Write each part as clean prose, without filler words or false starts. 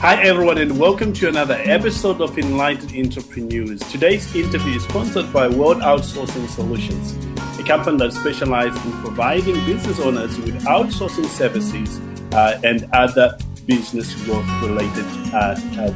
Hi everyone, and welcome to another episode of Enlightened Entrepreneurs. Today's interview is sponsored by World Outsourcing Solutions, a company that specializes in providing business owners with outsourcing services and other business growth related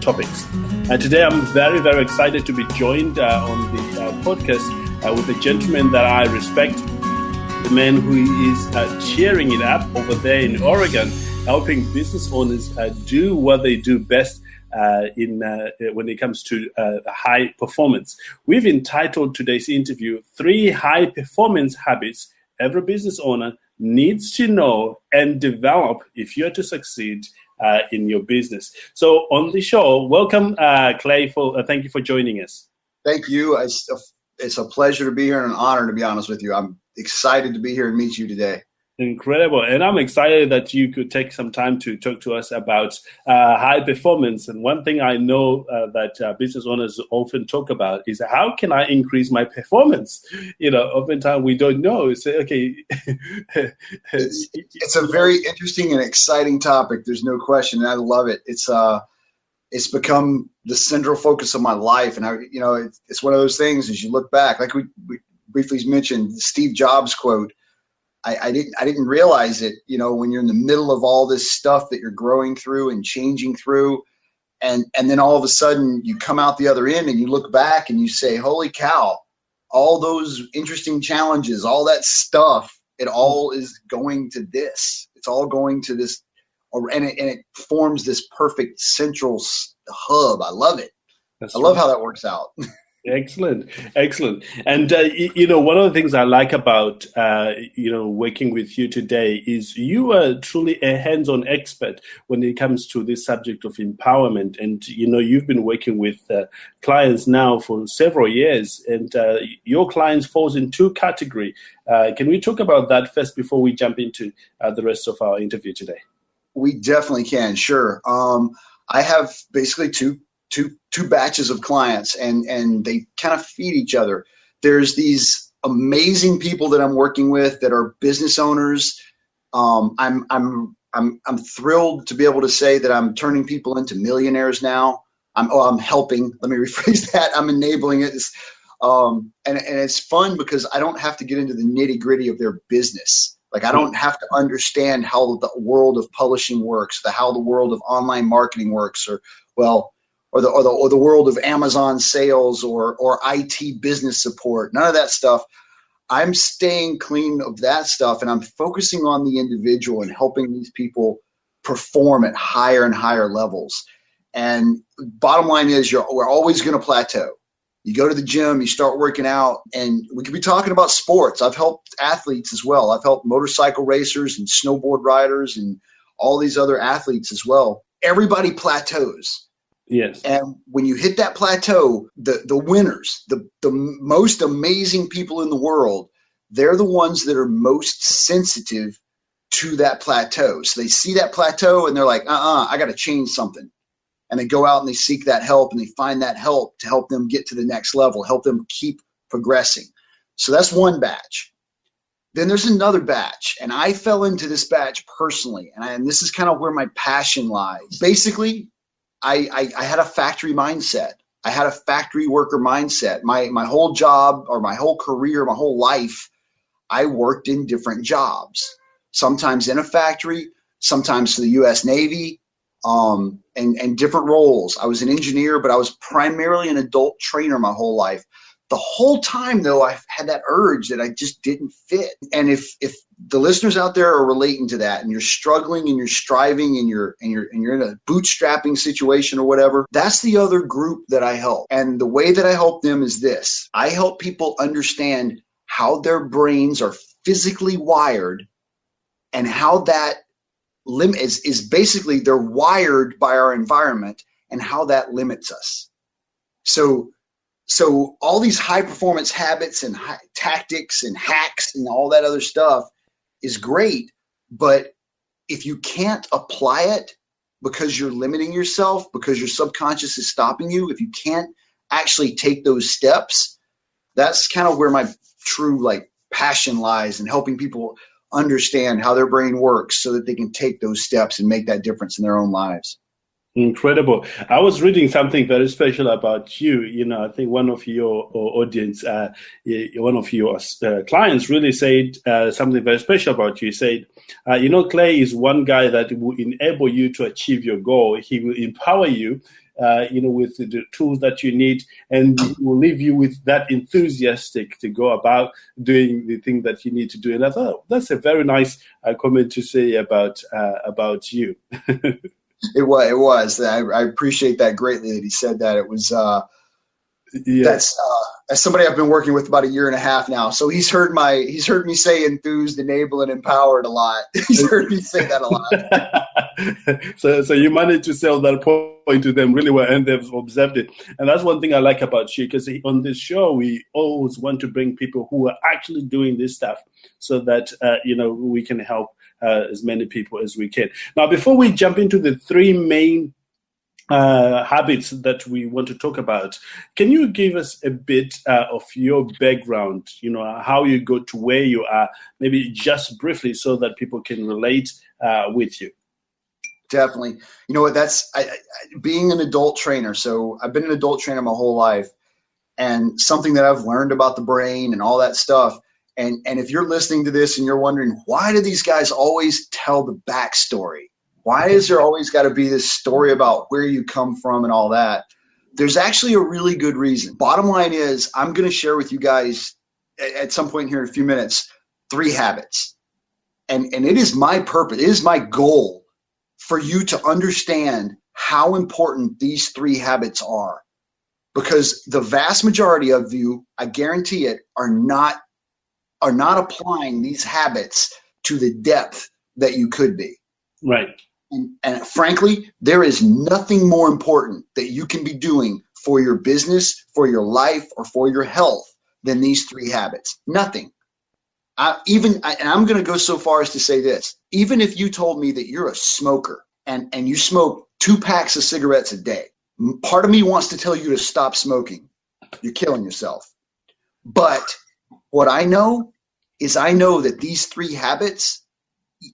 topics. And today I'm very, very excited to be joined on the podcast with a gentleman that I respect, the man who is cheering it up over there in Oregon, helping business owners do what they do best when it comes to high performance. We've entitled today's interview, 3 High Performance Habits Every Business Owner Needs to Know and Develop if you're to succeed in your business. So on the show, welcome, Clay. Thank you for joining us. Thank you. It's a pleasure to be here and an honor, to be honest with you. I'm excited to be here and meet you today. Incredible. And I'm excited that you could take some time to talk to us about high performance. And one thing I know that business owners often talk about is how can I increase my performance? Oftentimes we don't know. Say, okay. It's a very interesting and exciting topic. There's no question. And I love it. It's become the central focus of my life. And it's one of those things as you look back, like we briefly mentioned, the Steve Jobs quote. I didn't realize it, when you're in the middle of all this stuff that you're growing through and changing through. And then all of a sudden you come out the other end and you look back and you say, holy cow, all those interesting challenges, all that stuff, it all is going to this. It's all going to this. And it forms this perfect central hub. I love it. I love how that works out. Excellent. And, one of the things I like about, working with you today is you are truly a hands-on expert when it comes to this subject of empowerment. And, you've been working with clients now for several years, and your clients falls in 2 categories. Can we talk about that first before we jump into the rest of our interview today? We definitely can. Sure. I have basically two batches of clients, and they kind of feed each other. There's these amazing people that I'm working with that are business owners. I'm thrilled to be able to say that I'm turning people into millionaires now. I'm helping. Let me rephrase that. I'm enabling it. And it's fun because I don't have to get into the nitty gritty of their business. Like I don't have to understand how the world of publishing works, how the world of online marketing works, or the world of Amazon sales or IT business support. None of that stuff. I'm staying clean of that stuff, and I'm focusing on the individual and helping these people perform at higher and higher levels. And bottom line is we're always going to plateau. You go to the gym, you start working out, and we could be talking about sports. I've helped athletes as well. I've helped motorcycle racers and snowboard riders and all these other athletes as well. Everybody plateaus. Yes. And when you hit that plateau, the winners, the most amazing people in the world, they're the ones that are most sensitive to that plateau. So they see that plateau and they're like, I got to change something. And they go out and they seek that help and they find that help to help them get to the next level, help them keep progressing. So that's one batch. Then there's another batch, and I fell into this batch personally. And this is kind of where my passion lies. Basically, I had a factory mindset. I had a factory worker mindset. My whole job or my whole career, my whole life, I worked in different jobs, sometimes in a factory, sometimes for the U.S. Navy, and different roles. I was an engineer, but I was primarily an adult trainer my whole life. The whole time, though, I had that urge that I just didn't fit. And if the listeners out there are relating to that, and you're struggling and you're striving and you're in a bootstrapping situation or whatever, that's the other group that I help. And the way that I help them is this: I help people understand how their brains are physically wired, and how that limit is basically they're wired by our environment, and how that limits us. So all these high performance habits and tactics and hacks and all that other stuff is great. But if you can't apply it because you're limiting yourself, because your subconscious is stopping you, if you can't actually take those steps, that's kind of where my true passion lies, in helping people understand how their brain works so that they can take those steps and make that difference in their own lives. Incredible. I was reading something very special about you. I think one of your audience, one of your clients really said something very special about you. He said, Clay is one guy that will enable you to achieve your goal. He will empower you, with the tools that you need, and he will leave you with that enthusiastic to go about doing the thing that you need to do. And I thought that's a very nice comment to say about you. It was. I appreciate that greatly that he said that. It was, that's, as somebody I've been working with about 1.5 years now. So he's heard me say enthused, enabled, and empowered a lot. He's heard me say that a lot. So you managed to sell that point to them really well, and they've observed it. And that's one thing I like about you, because on this show, we always want to bring people who are actually doing this stuff so that, we can help as many people as we can. Now, before we jump into the 3 main habits that we want to talk about, can you give us a bit of your background, how you got to where you are, maybe just briefly, so that people can relate with you? Definitely. You know what, that's being an adult trainer. So I've been an adult trainer my whole life, and something that I've learned about the brain and all that stuff. And if you're listening to this and you're wondering, why do these guys always tell the backstory? Why is there always got to be this story about where you come from and all that? There's actually a really good reason. Bottom line is, I'm going to share with you guys at some point here in a few minutes 3 habits. And it is my purpose, it is my goal for you to understand how important these 3 habits are. Because the vast majority of you, I guarantee it, are not applying these habits to the depth that you could be. Right. And frankly, there is nothing more important that you can be doing for your business, for your life, or for your health than these 3 habits. Nothing. And I'm going to go so far as to say this. Even if you told me that you're a smoker and you smoke 2 packs of cigarettes a day, part of me wants to tell you to stop smoking. You're killing yourself. But what I know that these 3 habits,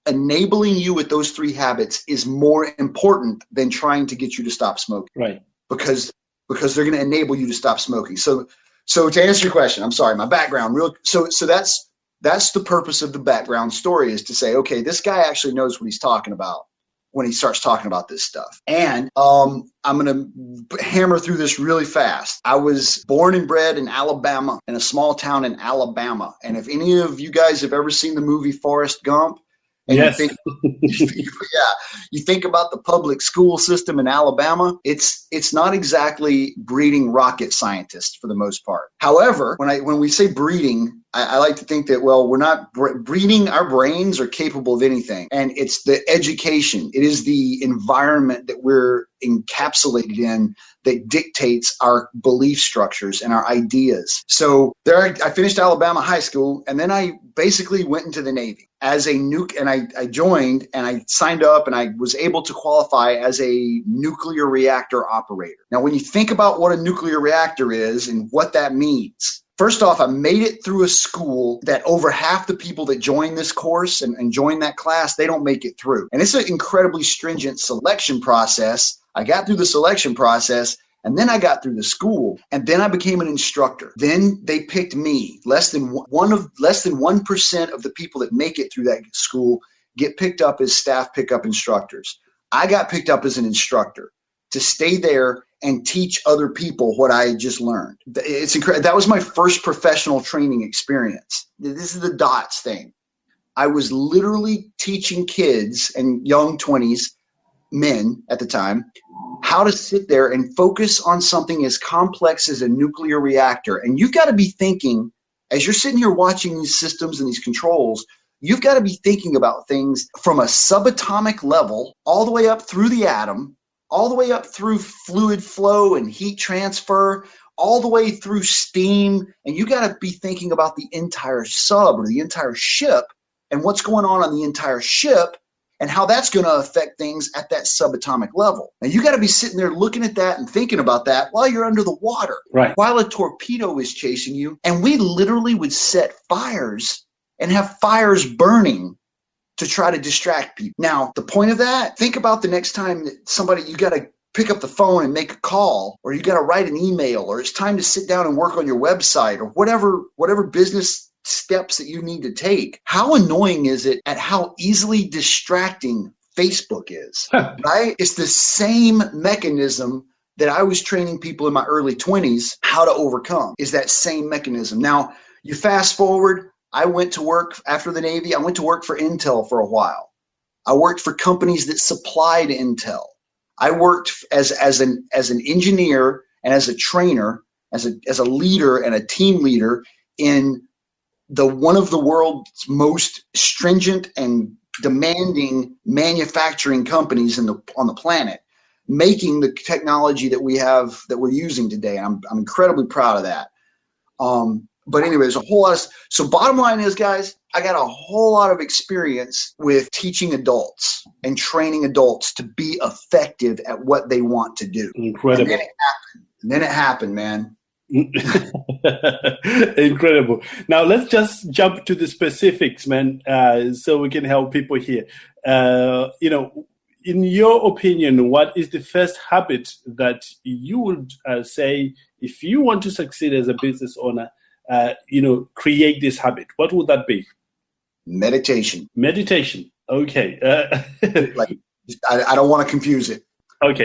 enabling you with those 3 habits, is more important than trying to get you to stop smoking. Right. Because they're going to enable you to stop smoking. So to answer your question, I'm sorry, my background so that's the purpose of the background story, is to say, okay, this guy actually knows what he's talking about when he starts talking about this stuff. And I'm going to hammer through this really fast. I was born and bred in Alabama, in a small town in Alabama. And if any of you guys have ever seen the movie Forrest Gump, and yes. You think about the public school system in Alabama, it's not exactly breeding rocket scientists for the most part. However, when we say breeding, I like to think that, well, we're not breeding. Our brains are capable of anything. And it's the education. It is the environment that we're encapsulated in that dictates our belief structures and our ideas. So there, I finished Alabama high school, and then I basically went into the Navy as a and I joined, and I signed up, and I was able to qualify as a nuclear reactor operator. Now, when you think about what a nuclear reactor is and what that means, first off, I made it through a school that over half the people that join this course and join that class, they don't make it through. And it's an incredibly stringent selection process. I got through the selection process, and then I got through the school, and then I became an instructor. Then they picked me. Less than 1% of the people that make it through that school get picked up as staff pickup instructors. I got picked up as an instructor to stay there and teach other people what I had just learned. It's incredible. That was my first professional training experience. This is the DOTS thing. I was literally teaching kids and young 20s, men at the time, how to sit there and focus on something as complex as a nuclear reactor. And you've got to be thinking, as you're sitting here watching these systems and these controls, you've got to be thinking about things from a subatomic level all the way up through the atom, all the way up through fluid flow and heat transfer, all the way through steam. And you got to be thinking about the entire sub or the entire ship and what's going on the entire ship and how that's going to affect things at that subatomic level. Now, you got to be sitting there looking at that and thinking about that while you're under the water, right, while a torpedo is chasing you. And we literally would set fires and have fires burning to try to distract people. Now, the point of that, think about the next time that you got to pick up the phone and make a call, or you got to write an email, or it's time to sit down and work on your website, or whatever business steps that you need to take. How annoying is it at how easily distracting Facebook is, right? It's the same mechanism that I was training people in my early 20s how to overcome, is that same mechanism. Now, you fast forward, I went to work after the Navy. I went to work for Intel for a while. I worked for companies that supplied Intel. I worked as an engineer and as a trainer, as a leader and a team leader in one of the world's most stringent and demanding manufacturing companies on the planet, making the technology that we're using today. And I'm incredibly proud of that. But anyways, so bottom line is, guys, I got a whole lot of experience with teaching adults and training adults to be effective at what they want to do. Incredible. And then it happened, man. Incredible. Now let's just jump to the specifics, man, so we can help people here. In your opinion, what is the first habit that you would say, if you want to succeed as a business owner, create this habit? What would that be? Meditation. Meditation. Okay. I don't want to confuse it. Okay.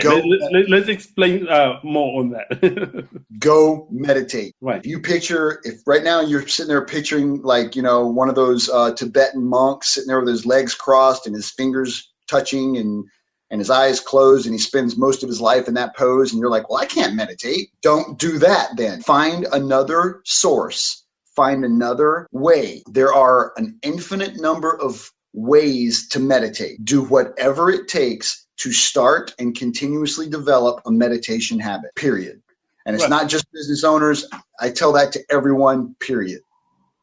Let's explain more on that. Go meditate. Right. If right now you're sitting there picturing one of those Tibetan monks sitting there with his legs crossed and his fingers touching and his eyes closed, and he spends most of his life in that pose, and you're like, well, I can't meditate. Don't do that then. Find another source. Find another way. There are an infinite number of ways to meditate. Do whatever it takes to start and continuously develop a meditation habit, period. And it's not just business owners. I tell that to everyone, period.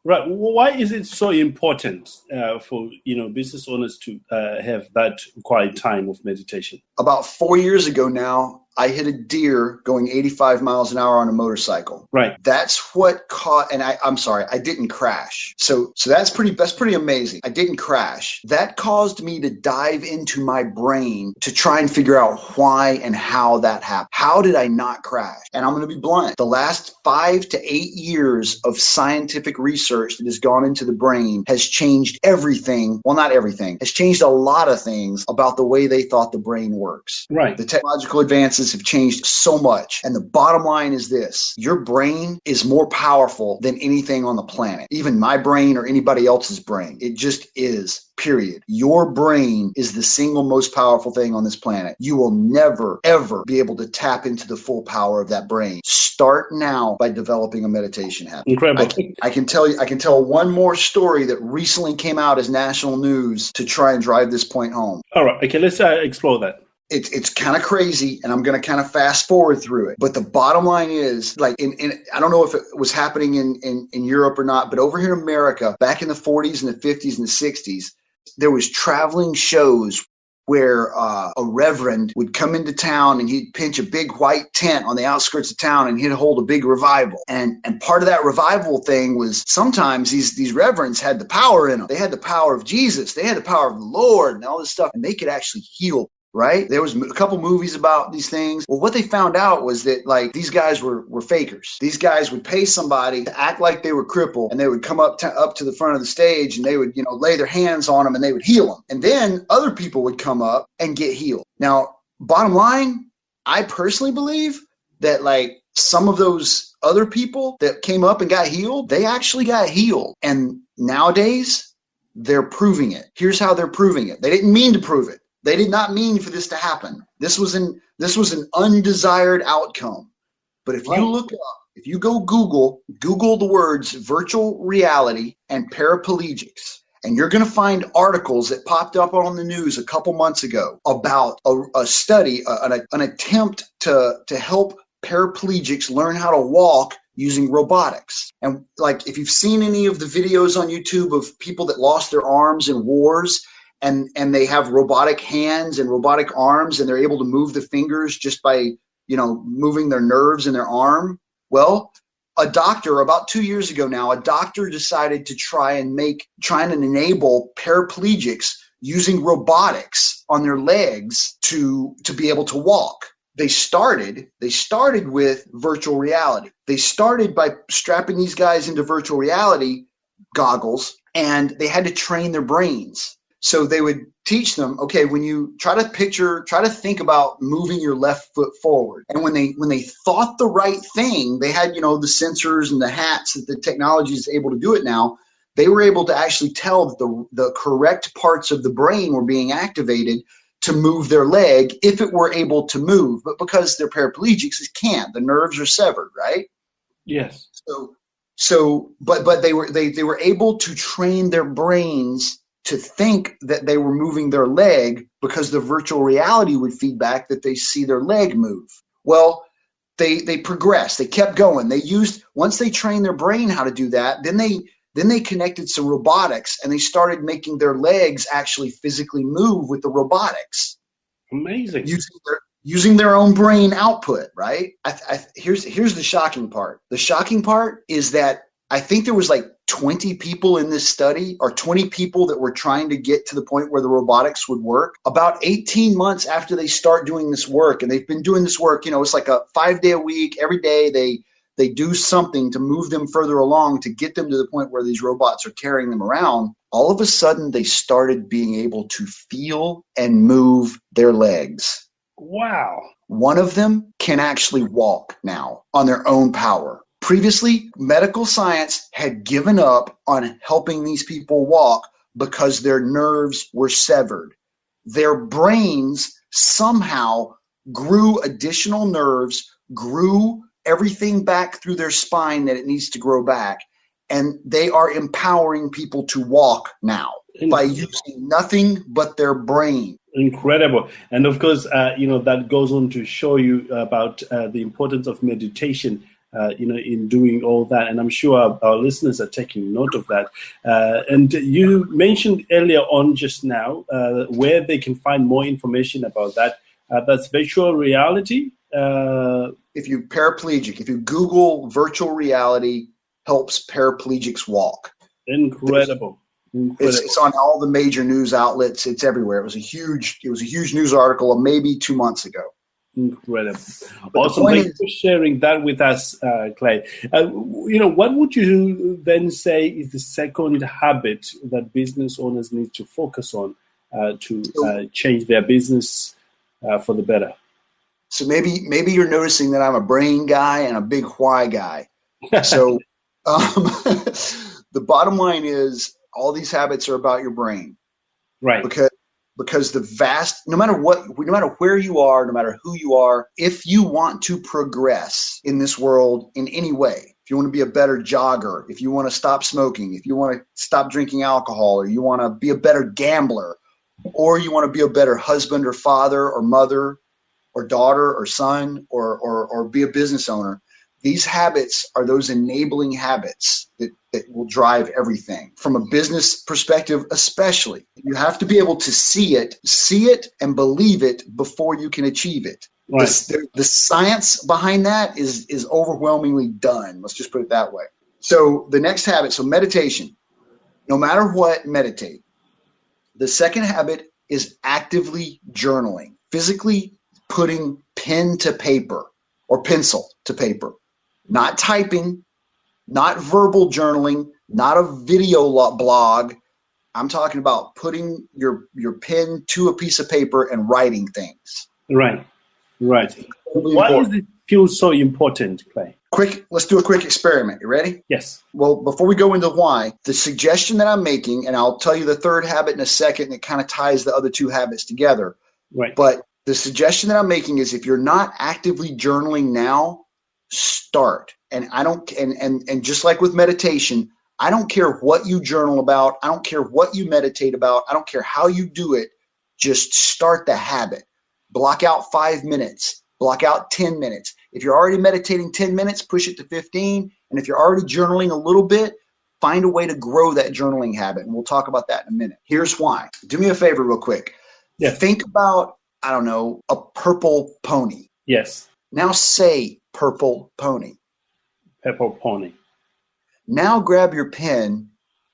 Right. Why is it so important for business owners to have that quiet time of meditation? About 4 years ago now, I hit a deer going 85 miles an hour on a motorcycle. Right. That's what caught, and I'm sorry, I didn't crash. So that's pretty amazing. I didn't crash. That caused me to dive into my brain to try and figure out why and how that happened. How did I not crash? And I'm going to be blunt. The last 5 to 8 years of scientific research that has gone into the brain has changed everything. Well, not everything. Has changed a lot of things about the way they thought the brain works. Right. The technological advances have changed so much. And the bottom line is this: your brain is more powerful than anything on the planet, even my brain or anybody else's brain. It just is, period. Your brain is the single most powerful thing on this planet. You will never, ever be able to tap into the full power of that brain. Start now by developing a meditation habit. Incredible. I can tell one more story that recently came out as national news to try and drive this point home. All right. Okay. Let's explore that. It's kind of crazy, and I'm going to kind of fast forward through it. But the bottom line is, I don't know if it was happening in Europe or not, but over here in America, back in the 40s and the 50s and the 60s, there was traveling shows where a reverend would come into town and he'd pinch a big white tent on the outskirts of town and he'd hold a big revival. And part of that revival thing was sometimes these reverends had the power in them. They had the power of Jesus. They had the power of the Lord and all this stuff, and they could actually heal. Right? There was a couple movies about these things. Well, what they found out was that these guys were fakers. These guys would pay somebody to act like they were crippled, and they would come up to the front of the stage, and they would, lay their hands on them and they would heal them. And then other people would come up and get healed. Now, bottom line, I personally believe that some of those other people that came up and got healed, they actually got healed. And nowadays, they're proving it. Here's how they're proving it. They didn't mean to prove it. They did not mean for this to happen. This was an undesired outcome. But if you look up, if you go Google the words virtual reality and paraplegics, and you're going to find articles that popped up on the news a couple months ago about a study, an attempt to help paraplegics learn how to walk using robotics. And if you've seen any of the videos on YouTube of people that lost their arms in wars, and they have robotic hands and robotic arms, and they're able to move the fingers just by, moving their nerves in their arm. Well, a doctor about 2 years ago now, a doctor decided to try and enable paraplegics using robotics on their legs to be able to walk. They started with virtual reality. They started by strapping these guys into virtual reality goggles, and they had to train their brains. So they would teach them, okay, when you try to think about moving your left foot forward. And when they thought the right thing, they had, the sensors and the hats that the technology is able to do it now. They were able to actually tell that the correct parts of the brain were being activated to move their leg if it were able to move. But because they're paraplegics, it can't. The nerves are severed, right? Yes. But they were able to train their brains to think that they were moving their leg because the virtual reality would feed back that they see their leg move. Well, they progressed. They kept going. Once they trained their brain how to do that, then they connected some robotics, and they started making their legs actually physically move with the robotics. Amazing. Using their own brain output, right? Here's the shocking part. The shocking part is that I think there was like 20 people in this study, or 20 people that were trying to get to the point where the robotics would work. About 18 months after they start doing this work, and they've been doing this work, it's like a 5-day a week. Every day they do something to move them further along to get them to the point where these robots are carrying them around. All of a sudden, they started being able to feel and move their legs. Wow. One of them can actually walk now on their own power. Previously, medical science had given up on helping these people walk because their nerves were severed. Their brains somehow grew additional nerves, grew everything back through their spine that it needs to grow back, and they are empowering people to walk now by using nothing but their brain. Incredible. And of course, that goes on to show you about the importance of meditation, in doing all that. And I'm sure our listeners are taking note of that. And you mentioned earlier on just now where they can find more information about that. That's virtual reality. If you're paraplegic, if you Google virtual reality helps paraplegics walk. Incredible. It's on all the major news outlets. It's everywhere. It was a huge news article maybe 2 months ago. Incredible. Awesome. Thank you for sharing that with us, Clay. What would you then say is the second habit that business owners need to focus on to change their business for the better? So maybe you're noticing that I'm a brain guy and a big why guy. So the bottom line is all these habits are about your brain. Right. Because no matter where you are, no matter who you are, if you want to progress in this world in any way, if you want to be a better jogger, if you want to stop smoking, if you want to stop drinking alcohol, or you want to be a better gambler, or you want to be a better husband or father or mother or daughter or son or be a business owner, these habits are those enabling habits that will drive everything. From a business perspective, especially, you have to be able to see it and believe it before you can achieve it. Right. The science behind that is overwhelmingly done. Let's just put it that way. So the next habit, meditation. No matter what, meditate. The second habit is actively journaling, physically putting pen to paper or pencil to paper. Not typing, not verbal journaling, not a video blog. I'm talking about putting your pen to a piece of paper and writing things. Right. Why does it feel so important, Clay? Let's do a quick experiment. You ready? Yes. Well, before we go into why, the suggestion that I'm making, and I'll tell you the third habit in a second, and it kind of ties the other two habits together. Right. But the suggestion that I'm making is if you're not actively journaling now, start. And and just like with meditation, I don't care what you journal about. I don't care what you meditate about. I don't care how you do it. Just start the habit. Block out 5 minutes. Block out 10 minutes. If you're already meditating 10 minutes, push it to 15. And if you're already journaling a little bit, find a way to grow that journaling habit. And we'll talk about that in a minute. Here's why. Do me a favor real quick. Yes. Think about, a purple pony. Yes. Now say purple pony. Purple pony. Now grab your pen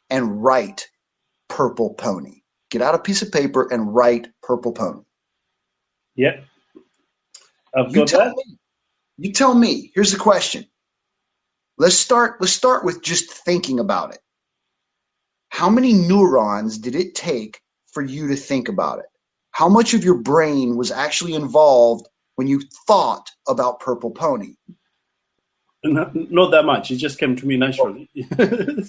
and write purple pony. Get out a piece of paper and write purple pony. Yep. I've got that. You tell me. Here's the question. Let's start with just thinking about it. How many neurons did it take for you to think about it? How much of your brain was actually involved when you thought about purple pony? Not that much. It just came to me naturally.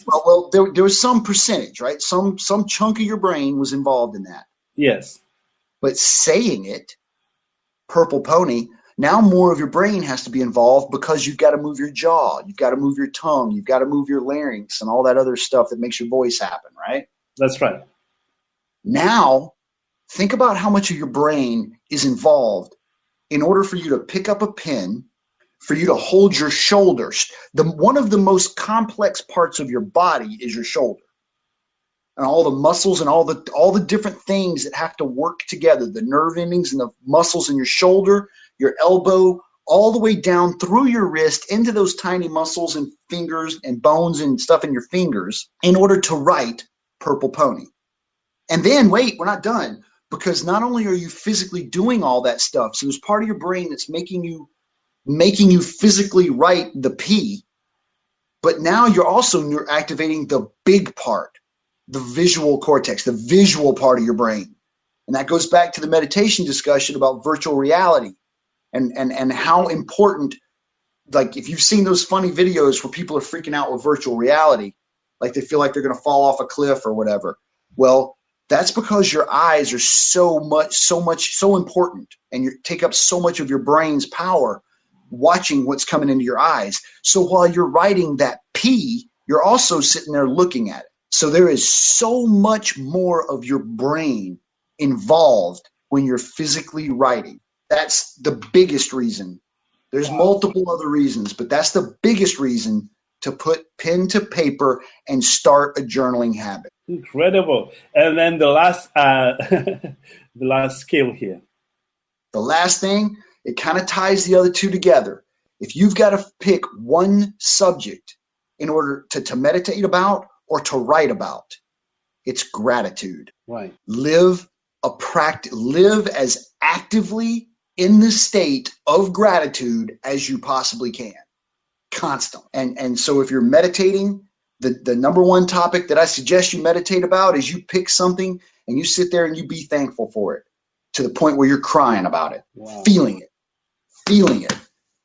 Well, there was some percentage, right? Some chunk of your brain was involved in that. Yes. But saying it, purple pony, now more of your brain has to be involved because you've got to move your jaw, you've got to move your tongue, you've got to move your larynx and all that other stuff that makes your voice happen, right? That's right. Now, think about how much of your brain is involved in order for you to pick up a pen, for you to hold your shoulders. One of the most complex parts of your body is your shoulder. And all the muscles and all the different things that have to work together, the nerve endings and the muscles in your shoulder, your elbow, all the way down through your wrist into those tiny muscles and fingers and bones and stuff in your fingers in order to write purple pony. And then, wait, we're not done, because not only are you physically doing all that stuff, so there's part of your brain that's making you physically write the P, but now you're activating the big part, the visual cortex, the visual part of your brain. And that goes back to the meditation discussion about virtual reality and how important, like if you've seen those funny videos where people are freaking out with virtual reality, like they feel like they're going to fall off a cliff or whatever. Well, that's because your eyes are so important, and you take up so much of your brain's power watching what's coming into your eyes. So while you're writing that P, you're also sitting there looking at it. So there is so much more of your brain involved when you're physically writing. That's the biggest reason. There's multiple other reasons, but that's the biggest reason to put pen to paper and start a journaling habit. Incredible. And then the last the last skill here. The last thing, it kind of ties the other two together. If you've got to pick one subject in order to meditate about or to write about, it's gratitude. Right. Live as actively in the state of gratitude as you possibly can. Constant. And so if you're meditating, the number one topic that I suggest you meditate about is you pick something and you sit there and you be thankful for it to the point where you're crying about it, feeling it.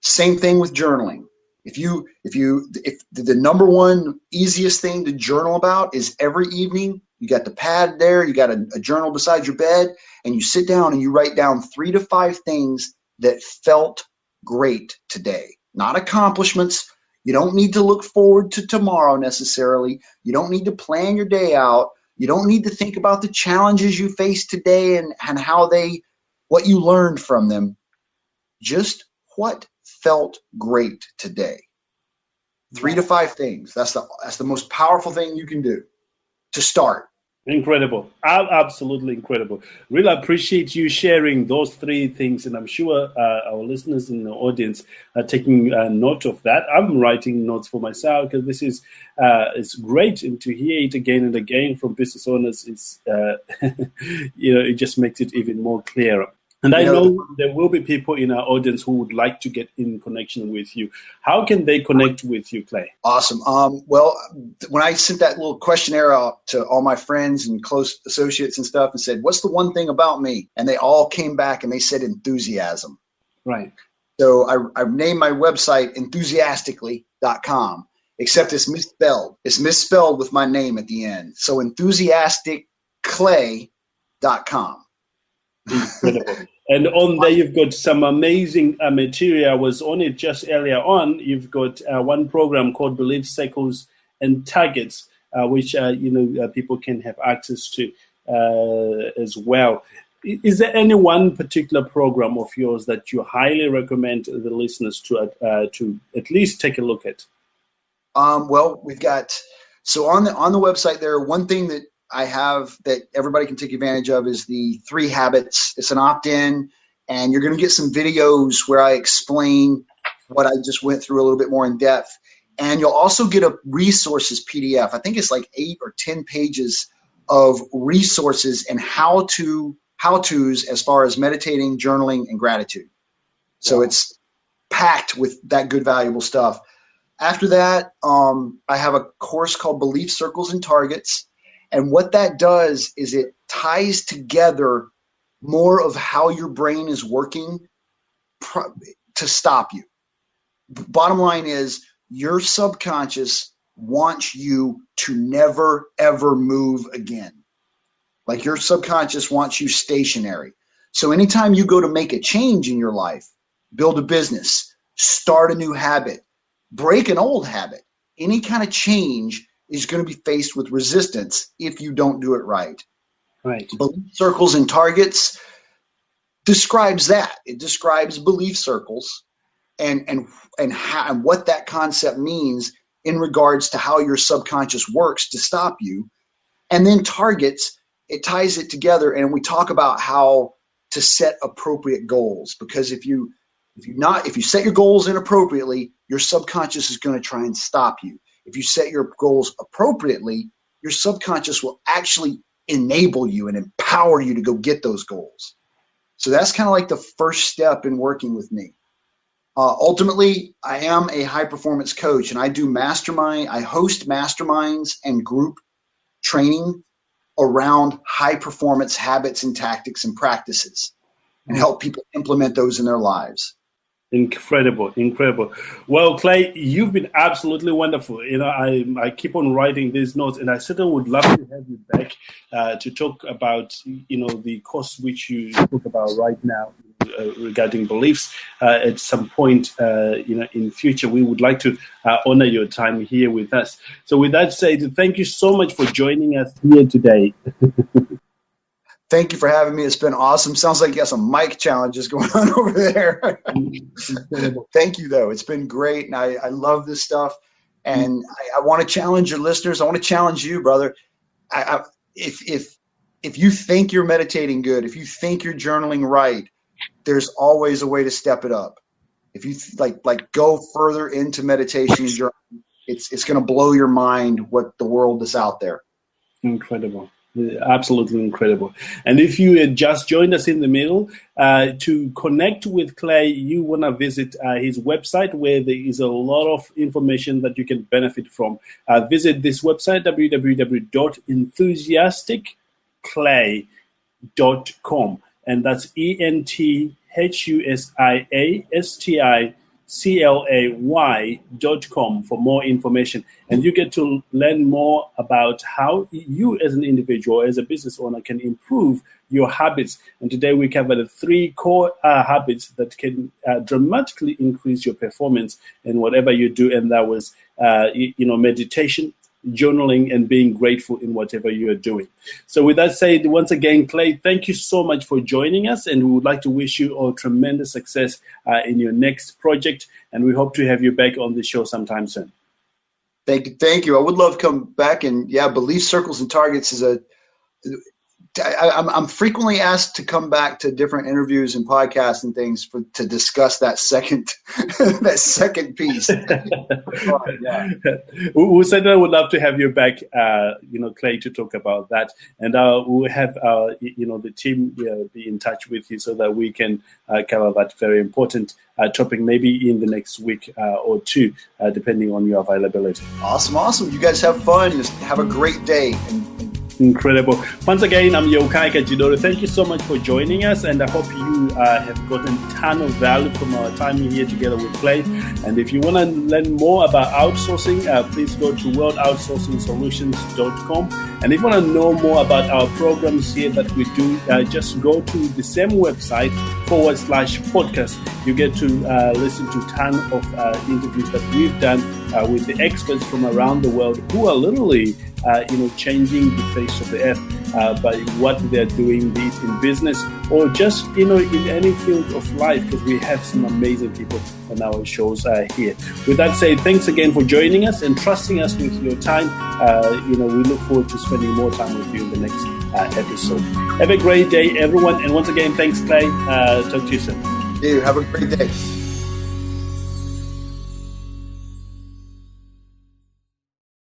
Same thing with journaling. If the number one easiest thing to journal about is every evening, you got the pad there, you got a journal beside your bed, and you sit down and you write down 3 to 5 things that felt great today. Not accomplishments. You don't need to look forward to tomorrow necessarily. You don't need to plan your day out. You don't need to think about the challenges you face today and what you learned from them. Just what felt great today. 3 to 5 things. That's the most powerful thing you can do to start. Incredible. Absolutely incredible. Really appreciate you sharing those 3 things, and I'm sure our listeners in the audience are taking note of that. I'm writing notes for myself because this is it's great, and to hear it again and again from business owners is it just makes it even more clearer. And I know there will be people in our audience who would like to get in connection with you. How can they connect with you, Clay? Awesome. Well, when I sent that little questionnaire out to all my friends and close associates and stuff and said, what's the one thing about me? And they all came back and they said enthusiasm. Right. So I've named my website enthusiastically.com, except it's misspelled. It's misspelled with my name at the end. So enthusiasticclay.com. Incredible. And on there, you've got some amazing material. I was on it just earlier on. You've got one program called Belief Circles and Targets, which people can have access to as well. Is there any one particular program of yours that you highly recommend the listeners to at least take a look at? Well, we've got on the website there. One thing that I have that everybody can take advantage of is the 3 habits. It's an opt-in, and you're going to get some videos where I explain what I just went through a little bit more in depth. And you'll also get a resources PDF. I think it's like 8 or 10 pages of resources and how-tos as far as meditating, journaling, and gratitude. So it's packed with that good, valuable stuff. After that, I have a course called Belief Circles and Targets. And what that does is it ties together more of how your brain is working to stop you. Bottom line is your subconscious wants you to never, ever move again. Like your subconscious wants you stationary. So anytime you go to make a change in your life, build a business, start a new habit, break an old habit, any kind of change is going to be faced with resistance if you don't do it right. Right. Belief circles and targets describes that. It describes belief circles and what that concept means in regards to how your subconscious works to stop you. And then targets, it ties it together, and we talk about how to set appropriate goals, because if you set your goals inappropriately, your subconscious is going to try and stop you. If you set your goals appropriately, your subconscious will actually enable you and empower you to go get those goals. So that's kind of like the first step in working with me. Ultimately, I am a high performance coach, and I host masterminds and group training around high performance habits and tactics and practices, and help people implement those in their lives. Incredible. Well, Clay, you've been absolutely wonderful. I keep on writing these notes, and I certainly would love to have you back to talk about, the course which you talk about right now regarding beliefs at some point, in future. We would like to honor your time here with us. So with that said, thank you so much for joining us here today. Thank you for having me. It's been awesome. Sounds like you got some mic challenges going on over there. Thank you, though. It's been great, and I love this stuff. And I want to challenge your listeners. I want to challenge you, brother. If you think you're meditating good, if you think you're journaling right, there's always a way to step it up. If you like go further into meditation and journaling, it's going to blow your mind what the world is out there. Incredible. Absolutely incredible. And if you had just joined us in the middle, to connect with Clay, you want to visit his website, where there is a lot of information that you can benefit from. Visit this website, www.enthusiasticklay.com. And that's ENTHUSIASTICLAY.com for more information. And you get to learn more about how you as an individual, as a business owner, can improve your habits. And today we covered 3 core habits that can dramatically increase your performance in whatever you do. And that was, meditation, journaling, and being grateful in whatever you are doing. So with that said, once again, Clay, thank you so much for joining us, and we would like to wish you all tremendous success in your next project, and we hope to have you back on the show sometime soon. Thank you. I would love to come back, and Belief Circles and Targets is I'm frequently asked to come back to different interviews and podcasts and things to discuss that second piece. We certainly would love to have you back, Clay, to talk about that, and we'll have the team be in touch with you so that we can cover that very important topic, maybe in the next week or 2, depending on your availability. Awesome. You guys have fun. Just have a great day. Incredible. Once again, I'm Yokai Kajidoro. Thank you so much for joining us, and I hope you have gotten a ton of value from our time here together with Clay. And if you want to learn more about outsourcing, please go to worldoutsourcingsolutions.com. And if you want to know more about our programs here that we do, just go to the same website /podcast. You get to listen to a ton of interviews that we've done with the experts from around the world who are literally changing the face of the earth by what they're doing, be it in business or just, in any field of life, because we have some amazing people on our shows here. With that said, thanks again for joining us and trusting us with your time. We look forward to spending more time with you in the next episode. Have a great day, everyone. And once again, thanks, Clay. Talk to you soon. You have a great day.